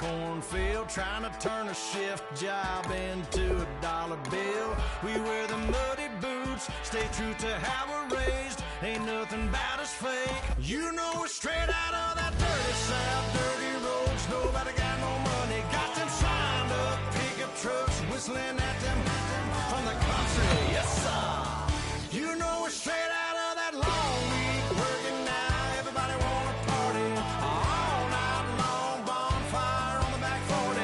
cornfield, trying to turn a shift job into a dollar bill. We wear the muddy boots, stay true to how we're raised. Ain't nothing about us fake. You know we're straight out of that dirty South, dirty roads. Nobody got no money, got them signed up pickup trucks, whistling at them from the country. Yes, sir. You know we're straight out of that long week, working now. Everybody wanna party all night long. Bonfire on the back 40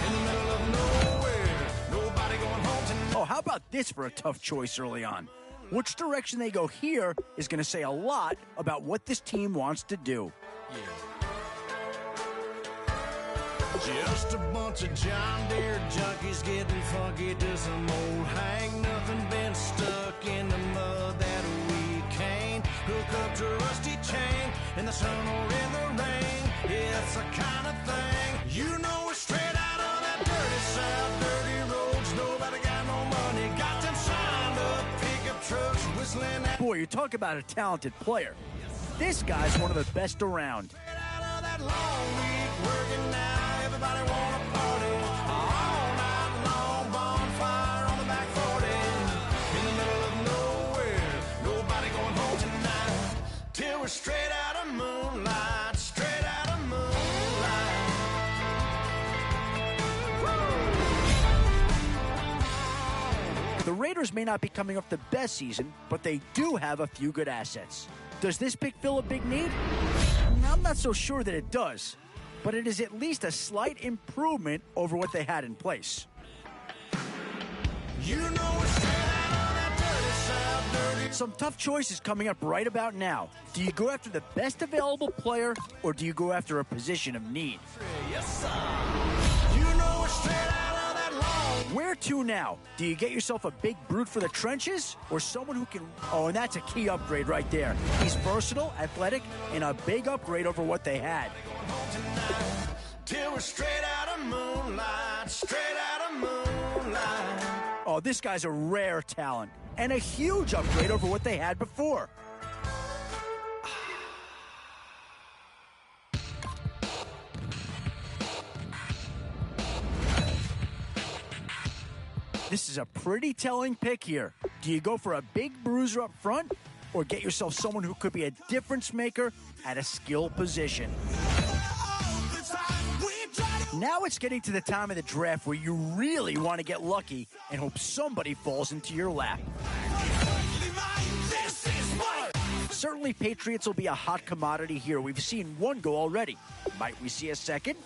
in the middle of nowhere. Nobody going home tonight. Oh, how about this for a tough choice early on? Which direction they go here is going to say a lot about what this team wants to do. Just a bunch of John Deere junkies getting funky to some old hang. Nothing been stuck in the mud that we can't hook up to a rusty chain in the sun or in the rain. Yeah, it's the kind of thing. You know we're straight out of that dirty South, dirty roads. Nobody got no money, got them signed up pickup trucks, whistling at. Boy, you talk about a talented player. This guy's one of the best around. Straight out of that long week, working now. Everybody wanna party all night long. Bonfire on the back 40 in the middle of nowhere. Nobody going home tonight till we're straight out of moonlight. Straight out of moonlight. The Raiders may not be coming off the best season, but they do have a few good assets. Does this pick fill a big need? I'm not so sure that it does, but it is at least a slight improvement over what they had in place. You know we're straight out of that dirty South, dirty. Some tough choices coming up right about now. Do you go after the best available player, or do you go after a position of need? Yes, sir. You know we're straight out of that long. Where to now? Do you get yourself a big brute for the trenches, or someone who can... Oh, and that's a key upgrade right there. He's versatile, athletic, and a big upgrade over what they had. Till we're straight out of moonlight, straight out of moonlight. Oh, this guy's a rare talent, and a huge upgrade over what they had before. This is a pretty telling pick here. Do you go for a big bruiser up front, or get yourself someone who could be a difference maker at a skill position? Now it's getting to the time of the draft where you really want to get lucky and hope somebody falls into your lap. Certainly Patriots will be a hot commodity here. We've seen one go already. Might we see a second?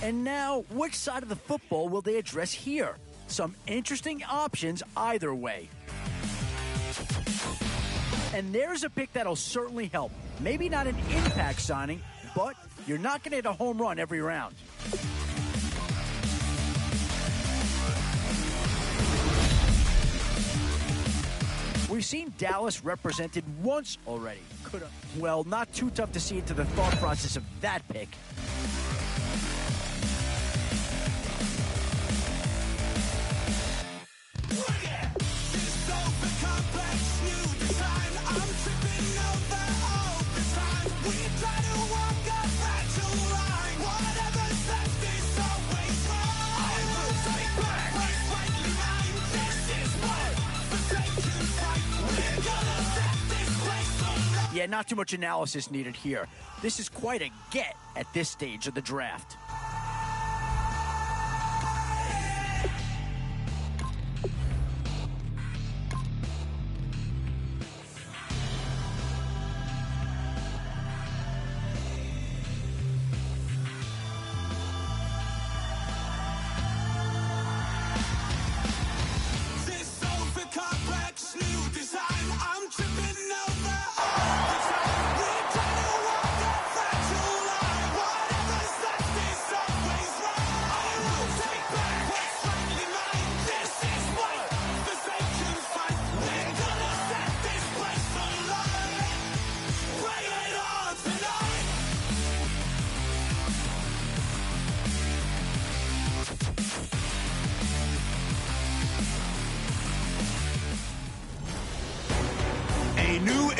And now, which side of the football will they address here? Some interesting options either way. And there's a pick that'll certainly help. Maybe not an impact signing, but you're not going to hit a home run every round. We've seen Dallas represented once already. Well, not too tough to see into the thought process of that pick. Yeah, not too much analysis needed here. This is quite a get at this stage of the draft.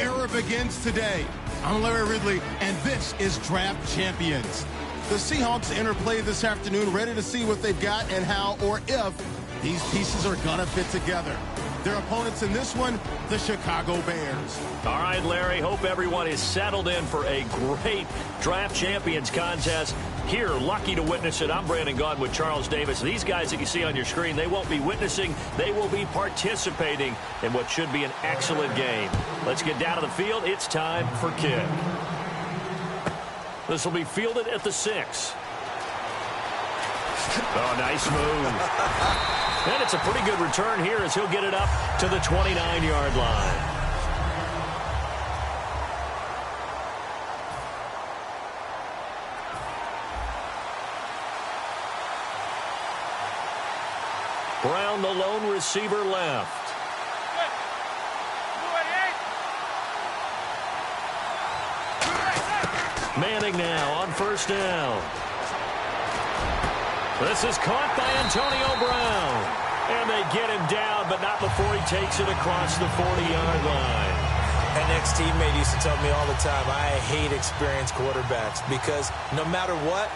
era begins today. I'm Larry Ridley, and this is Draft Champions. The Seahawks enter play this afternoon, ready to see what they've got and how or if these pieces are going to fit together. Their opponents in this one, the Chicago Bears. All right, Larry, hope everyone is settled in for a great Draft Champions contest. Here, lucky to witness it. I'm Brandon Gaudin with Charles Davis. These guys that you see on your screen, they won't be witnessing. They will be participating in what should be an excellent game. Let's get down to the field. It's time for kick. This will be fielded at the 6. Oh, nice move. And it's a pretty good return here as he'll get it up to the 29-yard line. Brown, the lone receiver, left. Manning now on first down. This is caught by Antonio Brown. And they get him down, but not before he takes it across the 40-yard line. An ex-teammate used to tell me all the time, I hate experienced quarterbacks because no matter what,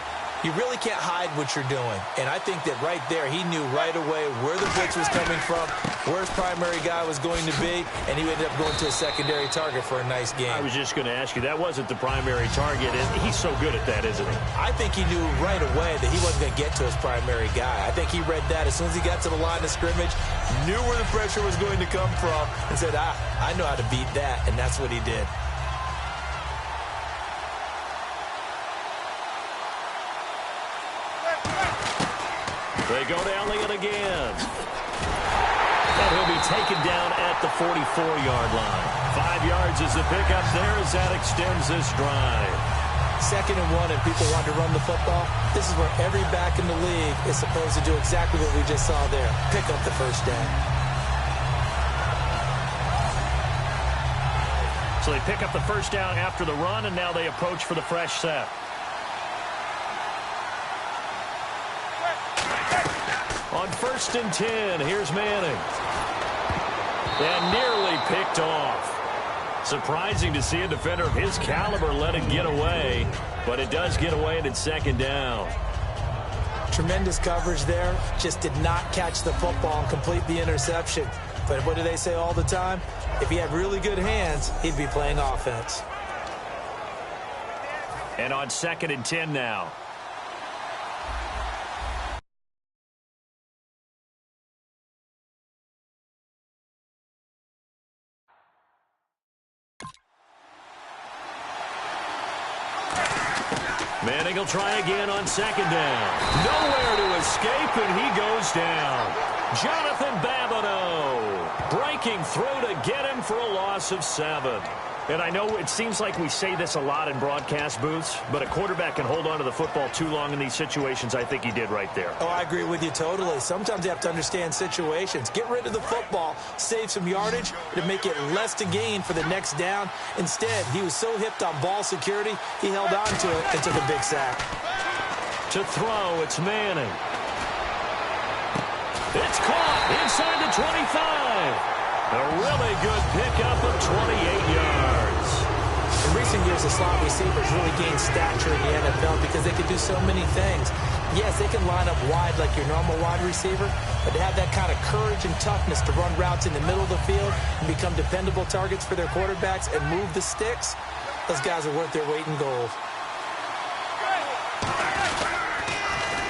you really can't hide what you're doing. And I think that right there, he knew right away where the blitz was coming from, where his primary guy was going to be, and he ended up going to a secondary target for a nice game. I was just going to ask you, that wasn't the primary target, and he's so good at that, isn't he? I think he knew right away that he wasn't going to get to his primary guy. I think he read that as soon as he got to the line of scrimmage, knew where the pressure was going to come from, and said, I know how to beat that, and that's what he did. They go to Elliott again. And he'll be taken down at the 44-yard line. 5 yards is the pickup there as that extends this drive. 2nd and 1 and people want to run the football. This is where every back in the league is supposed to do exactly what we just saw there. Pick up the first down. So they pick up the first down after the run, and now they approach for the fresh set. On 1st and 10, here's Manning. And nearly picked off. Surprising to see a defender of his caliber let it get away, but it does get away and it's 2nd down. Tremendous coverage there. Just did not catch the football and complete the interception. But what do they say all the time? If he had really good hands, he'd be playing offense. And on 2nd and 10 now. Manning will try again on 2nd down. Nowhere to escape, and he goes down. Jonathan Babineau breaking through to get him for a loss of 7. And I know it seems like we say this a lot in broadcast booths, but a quarterback can hold on to the football too long in these situations. I think he did right there. Oh, I agree with you totally. Sometimes you have to understand situations. Get rid of the football, save some yardage to make it less to gain for the next down. Instead, he was so hipped on ball security, he held on to it and took a big sack. To throw, it's Manning. It's caught inside the 25. A really good pickup of 28 yards. In recent years, the slot receivers really gained stature in the NFL because they can do so many things. Yes, they can line up wide like your normal wide receiver, but to have that kind of courage and toughness to run routes in the middle of the field and become dependable targets for their quarterbacks and move the sticks, those guys are worth their weight in gold.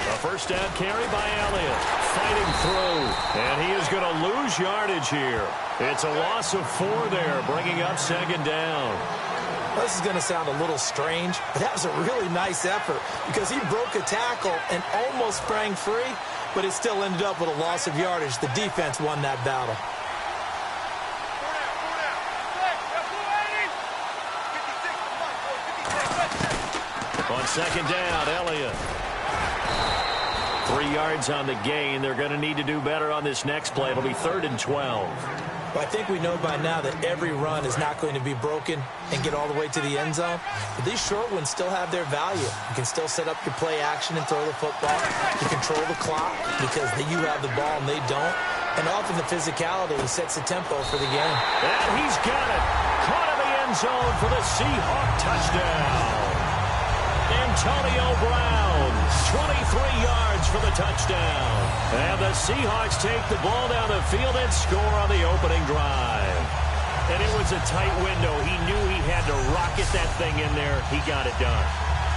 A first down carry by Elliott. Fighting through. And he is going to lose yardage here. It's a loss of 4 there, bringing up 2nd down. This is going to sound a little strange, but that was a really nice effort because he broke a tackle and almost sprang free, but it still ended up with a loss of yardage. The defense won that battle. On 2nd down, Elliott. 3 yards on the gain. They're going to need to do better on this next play. It'll be 3rd and 12. Well, I think we know by now that every run is not going to be broken and get all the way to the end zone. But these short ones still have their value. You can still set up your play action and throw the football. You control the clock because you have the ball and they don't. And often the physicality sets the tempo for the game. And he's got it. Caught in the end zone for the Seahawk touchdown. Antonio Brown, 23 yards for the touchdown. And the Seahawks take the ball down the field and score on the opening drive. And it was a tight window. He knew he had to rocket that thing in there. He got it done.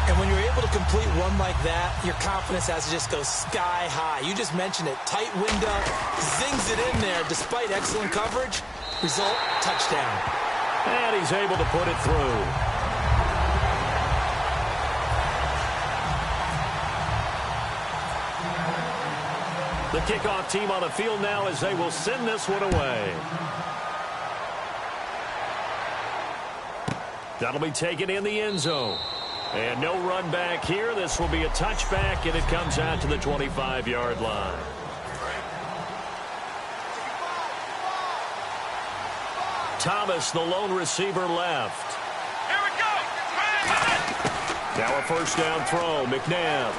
And when you're able to complete one like that, your confidence has to just go sky high. You just mentioned it. Tight window, zings it in there despite excellent coverage. Result, touchdown. And he's able to put it through. The kickoff team on the field now as they will send this one away. That'll be taken in the end zone. And no run back here. This will be a touchback, and it comes out to the 25-yard line. Thomas, the lone receiver, left. Here we go. Now a first down throw. McNabb.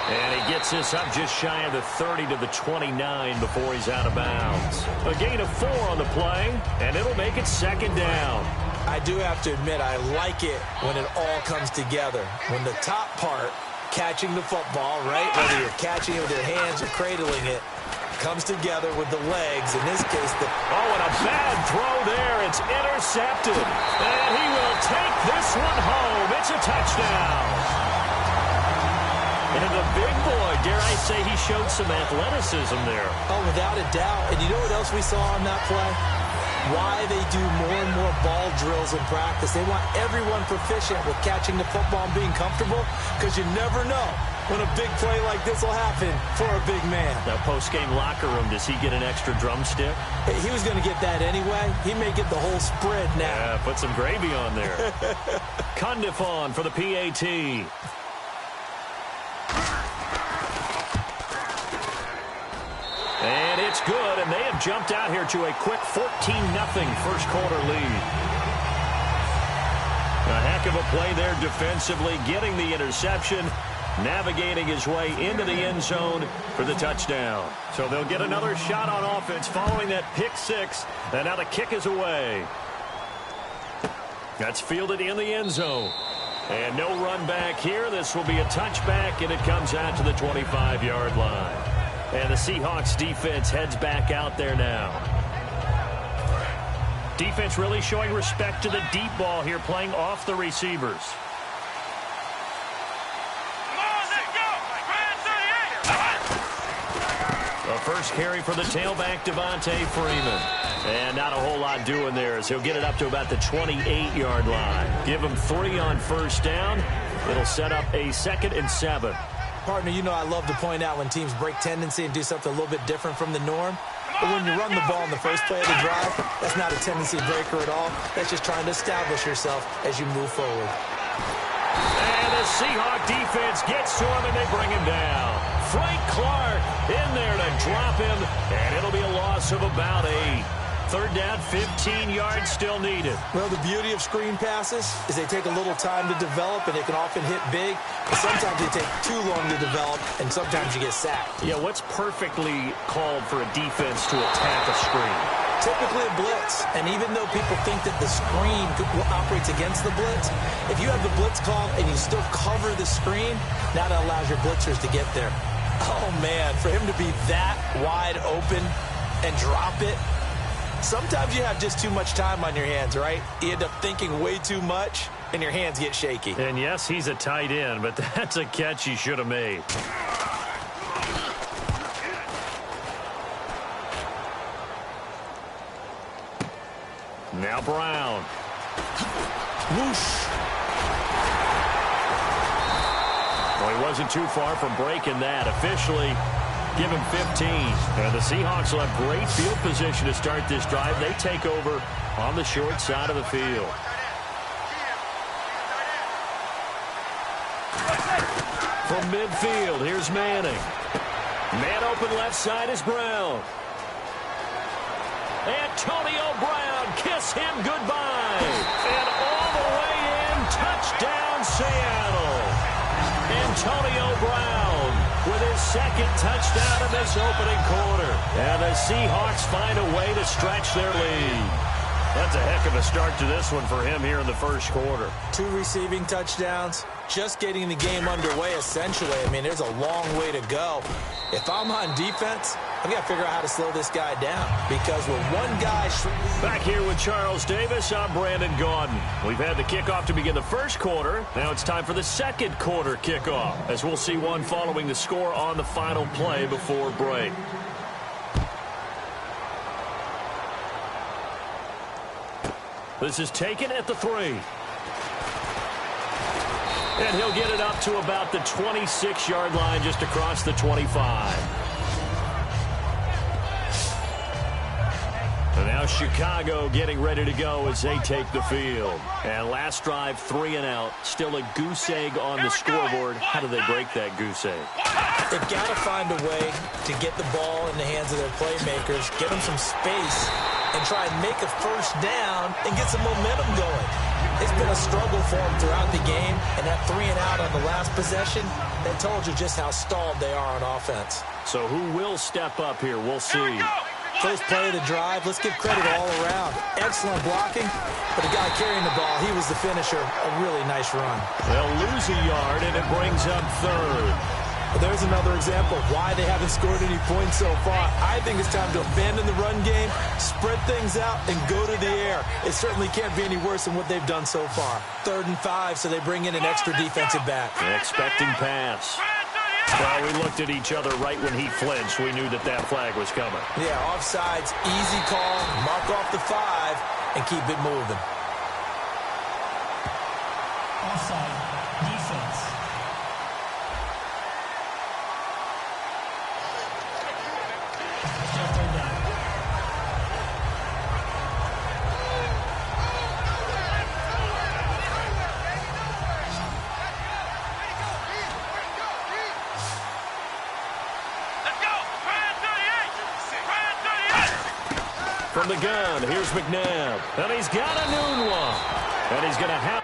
And he gets this up just shy of the 30 to the 29 before he's out of bounds. A gain of 4 on the play, and it'll make it second down. I do have to admit, I like it when it all comes together. When the top part, catching the football, right, whether you're catching it with your hands or cradling it, comes together with the legs. In this case, the... Oh, and a bad throw there. It's intercepted. And he will take this one home. It's a touchdown. And the big boy, dare I say, he showed some athleticism there. Oh, without a doubt. And you know what else we saw on that play? Why they do more and more ball drills in practice. They want everyone proficient with catching the football and being comfortable, because you never know when a big play like this will happen for a big man. Now, post-game locker room, does he get an extra drumstick? Hey, he was going to get that anyway. He may get the whole spread now. Yeah, put some gravy on there. Cundiff on for the PAT. And it's good, and they have jumped out here to a quick 14-0 first quarter lead. A heck of a play there defensively, getting the interception, navigating his way into the end zone for the touchdown. So they'll get another shot on offense following that pick six, and now the kick is away. That's fielded in the end zone. And no run back here. This will be a touchback, and it comes out to the 25-yard line. And the Seahawks defense heads back out there now. Defense really showing respect to the deep ball here, playing off the receivers. A first carry for the tailback, Devontae Freeman. And not a whole lot doing there as he'll get it up to about the 28-yard line. Give him 3 on first down. It'll set up a 2nd and 7. Partner, you know I love to point out when teams break tendency and do something a little bit different from the norm. But when you run the ball in the first play of the drive, that's not a tendency breaker at all. That's just trying to establish yourself as you move forward. And the Seahawk defense gets to him, and they bring him down. Frank Clark in there to drop him, and it'll be a loss of about 8. Third down, 15 yards still needed. Well, the beauty of screen passes is they take a little time to develop, and they can often hit big. But sometimes they take too long to develop, and sometimes you get sacked. Yeah, what's perfectly called for a defense to attack a screen? Typically a blitz. And even though people think that the screen operates against the blitz, if you have the blitz called and you still cover the screen, now that allows your blitzers to get there. Oh, man, for him to be that wide open and drop it, sometimes you have just too much time on your hands, right? You end up thinking way too much, and your hands get shaky. And yes, he's a tight end, but that's a catch he should have made. Now Brown. Whoosh. Well, he wasn't too far from breaking that. Officially, give him 15. And the Seahawks will have great field position to start this drive. They take over on the short side of the field. From midfield, here's Manning. Man open left side is Brown. Antonio Brown, kiss him goodbye. And all the way in, touchdown Seattle. Antonio Brown with his 2nd touchdown in this opening quarter. And the Seahawks find a way to stretch their lead. That's a heck of a start to this one for him here in the first quarter. 2 receiving touchdowns, just getting the game underway, essentially. I mean, there's a long way to go. If I'm on defense, I've got to figure out how to slow this guy down, because with one guy... Back here with Charles Davis, I'm Brandon Gaudin. We've had the kickoff to begin the first quarter. Now it's time for the second quarter kickoff, as we'll see one following the score on the final play before break. This is taken at the 3. And he'll get it up to about the 26-yard line, just across the 25. And now Chicago getting ready to go as they take the field. And last drive, 3 and out. Still a goose egg on the scoreboard. How do they break that goose egg? They've got to find a way to get the ball in the hands of their playmakers, get them some space, and try and make a first down and get some momentum going. It's been a struggle for them throughout the game, and that 3 and out on the last possession, that told you just how stalled they are on offense. So who will step up here? We'll see. First play of the drive, let's give credit all around. Excellent blocking, but the guy carrying the ball, he was the finisher. A really nice run. They'll lose a yard, and it brings up 3rd. There's another example of why they haven't scored any points so far. I think it's time to abandon the run game, spread things out, and go to the air. It certainly can't be any worse than what they've done so far. 3rd and 5, so they bring in an extra defensive back. Expecting pass. Well, we looked at each other right when he flinched. We knew that that flag was coming. Yeah, offsides, easy call, mark off the 5, and keep it moving. Offside, defense. Still 3rd down. From the gun, here's McNabb. And he's got a noon one. And he's going to have...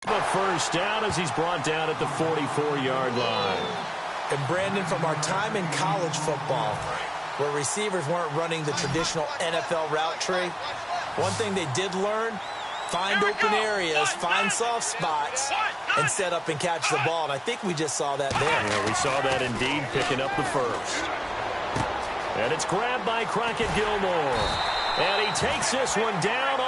The first down as he's brought down at the 44-yard line. And Brandon, from our time in college football, where receivers weren't running the traditional NFL route tree, one thing they did learn, find open areas, find soft spots, and set up and catch the ball. And I think we just saw that there. Yeah, we saw that indeed, picking up the first. And it's grabbed by Crockett Gilmore. And he takes this one down